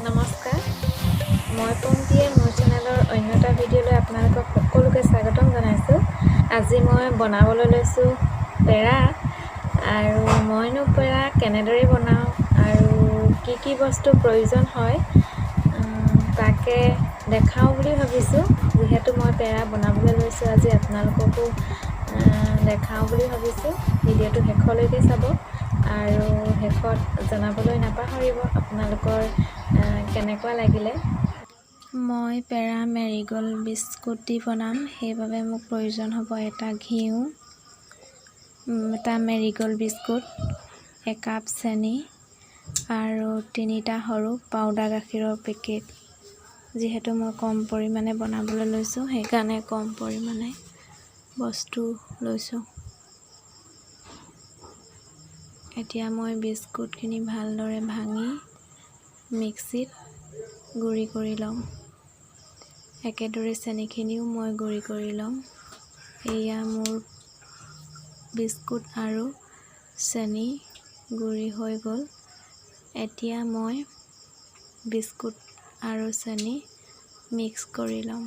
নমস্কাৰ, মই পম্পীয়ে মোৰ চেনেলৰ অন্য এটা ভিডিঅ'লৈ আপোনালোকক সকলোকে স্বাগতম জনাইছোঁ। আজি মই বনাবলৈ লৈছোঁ পেৰা। আৰু মইনো পেৰা কেনেদৰে বনাওঁ আৰু কি বস্তু প্ৰয়োজন হয় তাকে দেখাওঁ বুলি ভাবিছোঁ। যিহেতু মই পেৰা বনাবলৈ লৈছোঁ, আজি আপোনালোককো দেখাওঁ বুলি ভাবিছোঁ। ভিডিঅ'টো শেষলৈকে চাব আৰু শেষত জনাবলৈ নাপাহৰিব আপোনালোকৰ কেনেকুৱা লাগিলে। মই পেৰা মেৰিগ'ল্ড বিস্কুট দি বনাম, সেইবাবে মোক প্ৰয়োজন হ'ব এটা ঘিউ, এটা মেৰিগ'ল্ড বিস্কুট, একাপ চেনি আৰু 3টা সৰু পাউডাৰ গাখীৰৰ পেকেট। যিহেতু মই কম পৰিমাণে বনাবলৈ লৈছোঁ, সেইকাৰণে কম পৰিমাণে বস্তু লৈছোঁ। এতিয়া মই বিস্কুটখিনি ভালদৰে ভাঙি মিক্সিত গুড়ি কৰি ল'ম। একেদৰে চেনিখিনিও মই গুড়ি কৰি ল'ম। এয়া মোৰ বিস্কুট আৰু চেনি গুড়ি হৈ গ'ল। এতিয়া মই বিস্কুট আৰু চেনি মিক্স কৰি ল'ম।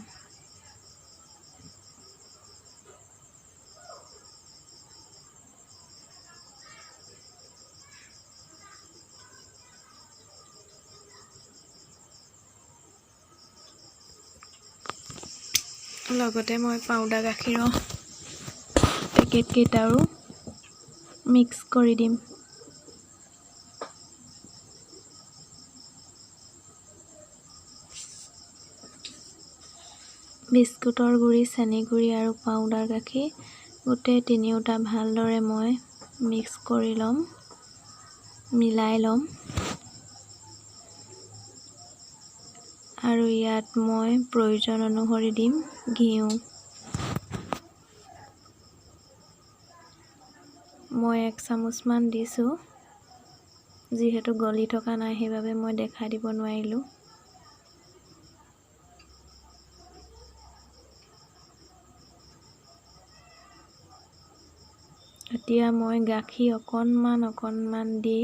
লগতে মই পাউডাৰ গাখীৰৰ পেকেটকেইটাও মিক্স কৰি দিম। বিস্কুটৰ গুড়ি, চেনি গুড়ি আৰু পাউডাৰ গাখীৰ গোটেই তিনিওটা ভালদৰে মই মিক্স কৰি ল'ম, মিলাই ল'ম। আৰু ইয়াত মই প্ৰয়োজন অনুসৰি দিম ঘিউ। মই 1 চামুচমান দিছোঁ, যিহেতু গলি থকা নাই সেইবাবে মই দেখাই দিব নোৱাৰিলোঁ। এতিয়া মই গাখীৰ অকণমান দি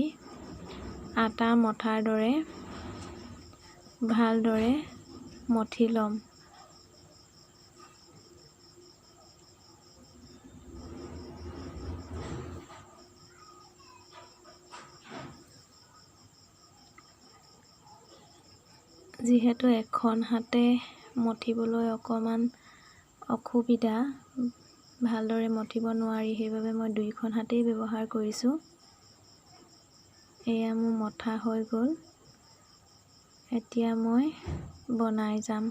আটা মঠাৰ দৰে ভালদৰে মঠি ল'ম। যিহেতু এখন হাতে মঠিবলৈ অকণমান অসুবিধা, ভালদৰে মঠিব নোৱাৰি, সেইবাবে মই 2খন হাতেই ব্যৱহাৰ কৰিছোঁ। এয়া মোৰ মঠা হৈ গ'ল। এতিয়া মই বনাই যাম।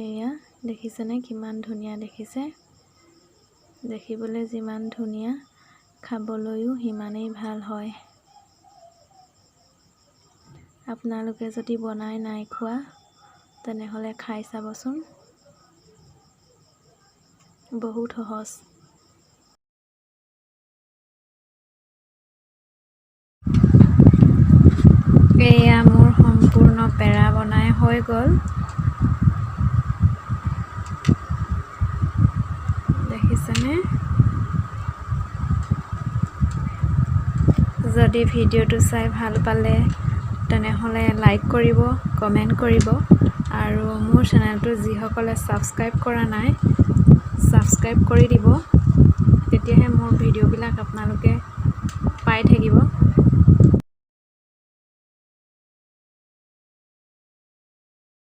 এয়া দেখিছেনে কিমান ধুনীয়া দেখিছে। দেখিবলৈ যিমান ধুনীয়া, খাবলৈও সিমানেই ভাল হয়। আপোনালোকে যদি বনাই নাই খোৱা, তেনেহ'লে খাই চাবচোন। বহুত সহজ। এয়া মোৰ সম্পূৰ্ণ পেৰা বনাই হৈ গ'ল। দেখিছেনে? যদি ভিডিঅ'টো চাই ভাল পালে তেনেহ'লে লাইক কৰিব, কমেণ্ট কৰিব আৰু মোৰ চেনেলটো যিসকলে ছাবস্ক্ৰাইব কৰা নাই ছাবস্ক্ৰাইব কৰি দিব। তেতিয়াহে মোৰ ভিডিঅ'বিলাক আপোনালোকে পাই থাকিব।